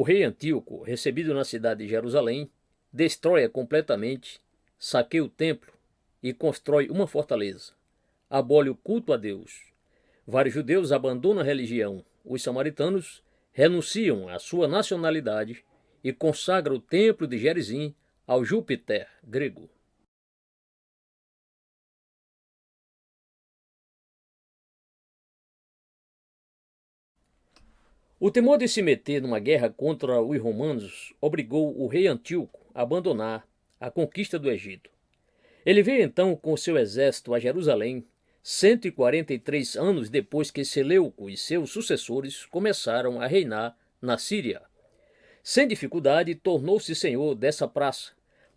rei Antíoco, recebido na cidade de Jerusalém, destrói-a completamente, saqueia o templo e constrói uma fortaleza. Abole o culto a Deus. Vários judeus abandonam a religião. Os samaritanos renunciam à sua nacionalidade e consagram o templo de Gerizim ao Júpiter grego. O temor de se meter numa guerra contra os romanos obrigou o rei Antíoco a abandonar a conquista do Egito. Ele veio então com seu exército a Jerusalém, 143 anos depois que Seleuco e seus sucessores começaram a reinar na Síria. Sem dificuldade, tornou-se senhor dessa praça,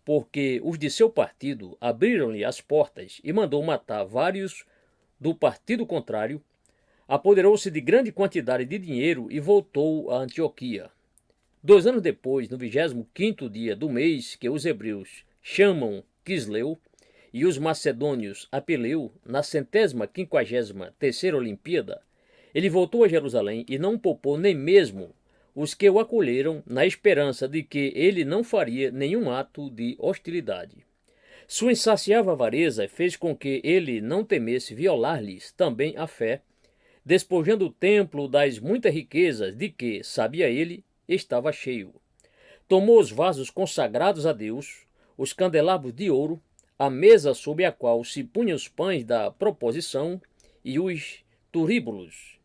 porque os de seu partido abriram-lhe as portas e mandou matar vários do partido contrário. Apoderou-se de grande quantidade de dinheiro e voltou a Antioquia. 2 anos depois, no 25º dia do mês que os hebreus chamam Quisleu e os macedônios Apeleu, na 153ª Olimpíada, ele voltou a Jerusalém e não poupou nem mesmo os que o acolheram, na esperança de que ele não faria nenhum ato de hostilidade. Sua insaciável avareza fez com que ele não temesse violar-lhes também a fé, despojando o templo das muitas riquezas de que, sabia ele, estava cheio. Tomou os vasos consagrados a Deus, os candelabros de ouro, a mesa sob a qual se punham os pães da proposição e os turíbulos.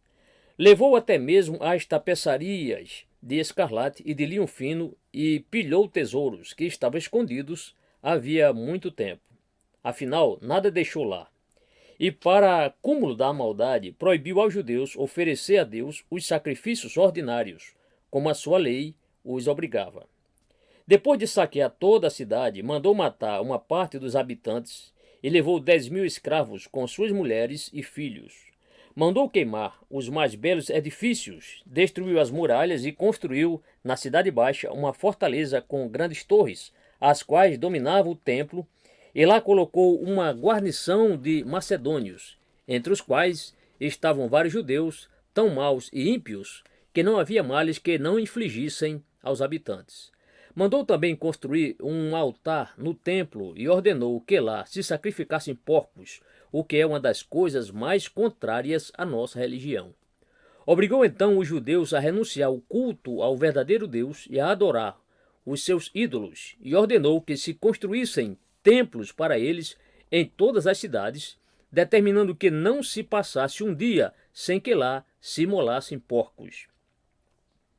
Levou até mesmo as tapeçarias de escarlate e de linho fino e pilhou tesouros que estavam escondidos havia muito tempo. Afinal, nada deixou lá. E para cúmulo da maldade, proibiu aos judeus oferecer a Deus os sacrifícios ordinários, como a sua lei os obrigava. Depois de saquear toda a cidade, mandou matar uma parte dos habitantes e levou 10.000 escravos com suas mulheres e filhos. Mandou queimar os mais belos edifícios, destruiu as muralhas e construiu na Cidade Baixa uma fortaleza com grandes torres, as quais dominavam o templo, e lá colocou uma guarnição de macedônios, entre os quais estavam vários judeus, tão maus e ímpios, que não havia males que não infligissem aos habitantes. Mandou também construir um altar no templo e ordenou que lá se sacrificassem porcos, o que é uma das coisas mais contrárias à nossa religião. Obrigou então os judeus a renunciar ao culto ao verdadeiro Deus e a adorar os seus ídolos, e ordenou que se construíssem templos para eles em todas as cidades, determinando que não se passasse um dia sem que lá se imolassem porcos.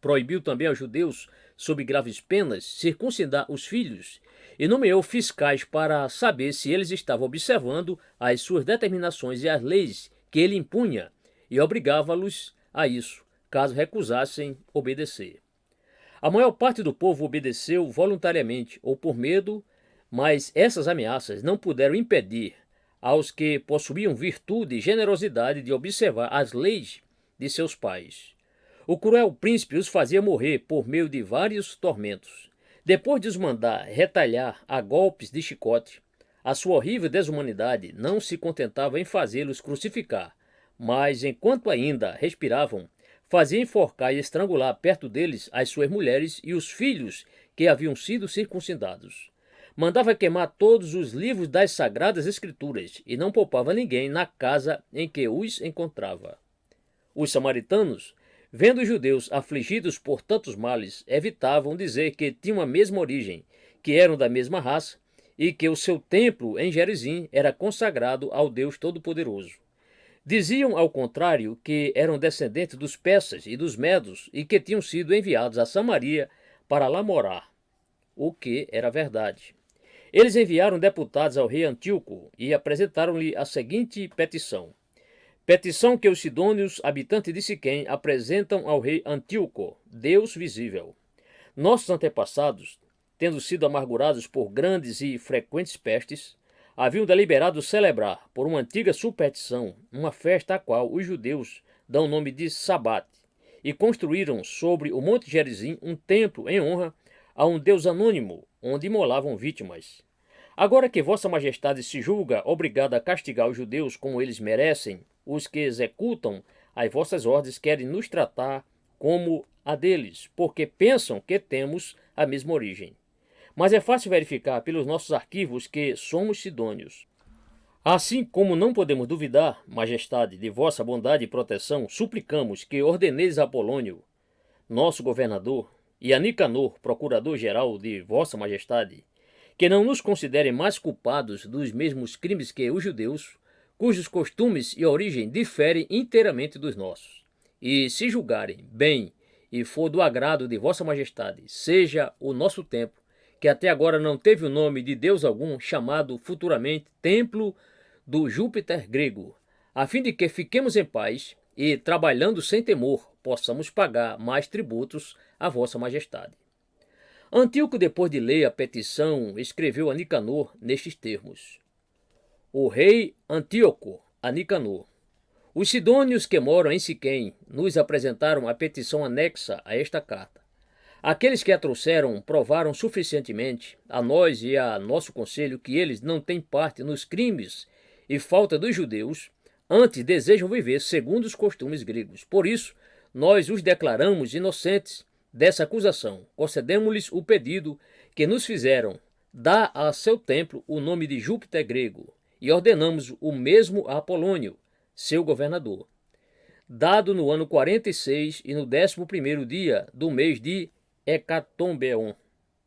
Proibiu também aos judeus, sob graves penas, circuncidar os filhos e nomeou fiscais para saber se eles estavam observando as suas determinações e as leis que ele impunha, e obrigava-los a isso, caso recusassem obedecer. A maior parte do povo obedeceu voluntariamente ou por medo, mas essas ameaças não puderam impedir aos que possuíam virtude e generosidade de observar as leis de seus pais. O cruel príncipe os fazia morrer por meio de vários tormentos. Depois de os mandar retalhar a golpes de chicote, a sua horrível desumanidade não se contentava em fazê-los crucificar, mas, enquanto ainda respiravam, fazia enforcar e estrangular perto deles as suas mulheres e os filhos que haviam sido circuncidados. Mandava queimar todos os livros das Sagradas Escrituras e não poupava ninguém na casa em que os encontrava. Os samaritanos, vendo os judeus afligidos por tantos males, evitavam dizer que tinham a mesma origem, que eram da mesma raça e que o seu templo em Gerizim era consagrado ao Deus Todo-Poderoso. Diziam, ao contrário, que eram descendentes dos persas e dos medos e que tinham sido enviados a Samaria para lá morar, o que era verdade. Eles enviaram deputados ao rei Antíoco e apresentaram-lhe a seguinte petição. Petição que os sidônios, habitantes de Siquém, apresentam ao rei Antíoco, Deus visível. Nossos antepassados, tendo sido amargurados por grandes e frequentes pestes, haviam deliberado celebrar, por uma antiga superstição, uma festa à qual os judeus dão o nome de Sabate, e construíram sobre o Monte Gerizim um templo em honra a um deus anônimo, onde imolavam vítimas. Agora que Vossa Majestade se julga obrigada a castigar os judeus como eles merecem, os que executam as vossas ordens querem nos tratar como a deles, porque pensam que temos a mesma origem. Mas é fácil verificar pelos nossos arquivos que somos sidônios. Assim como não podemos duvidar, majestade, de vossa bondade e proteção, suplicamos que ordeneis a Apolônio, nosso governador, e a Nicanor, procurador-geral de vossa majestade, que não nos considerem mais culpados dos mesmos crimes que os judeus, cujos costumes e origem diferem inteiramente dos nossos. E se julgarem bem e for do agrado de vossa majestade, seja o nosso templo, que até agora não teve o nome de deus algum, chamado futuramente Templo do Júpiter grego, a fim de que fiquemos em paz e, trabalhando sem temor, possamos pagar mais tributos a vossa majestade. Antíoco, depois de ler a petição, escreveu a Nicanor nestes termos: O rei Antíoco a Nicanor: os sidônios que moram em Siquém nos apresentaram a petição anexa a esta carta. Aqueles que a trouxeram provaram suficientemente a nós e a nosso conselho que eles não têm parte nos crimes e falta dos judeus, antes desejam viver segundo os costumes gregos. Por isso, nós os declaramos inocentes dessa acusação. Concedemos-lhes o pedido que nos fizeram, dar a seu templo o nome de Júpiter grego, e ordenamos o mesmo a Apolônio, seu governador. Dado no ano 46 e no 11º dia do mês de Hecatombeon.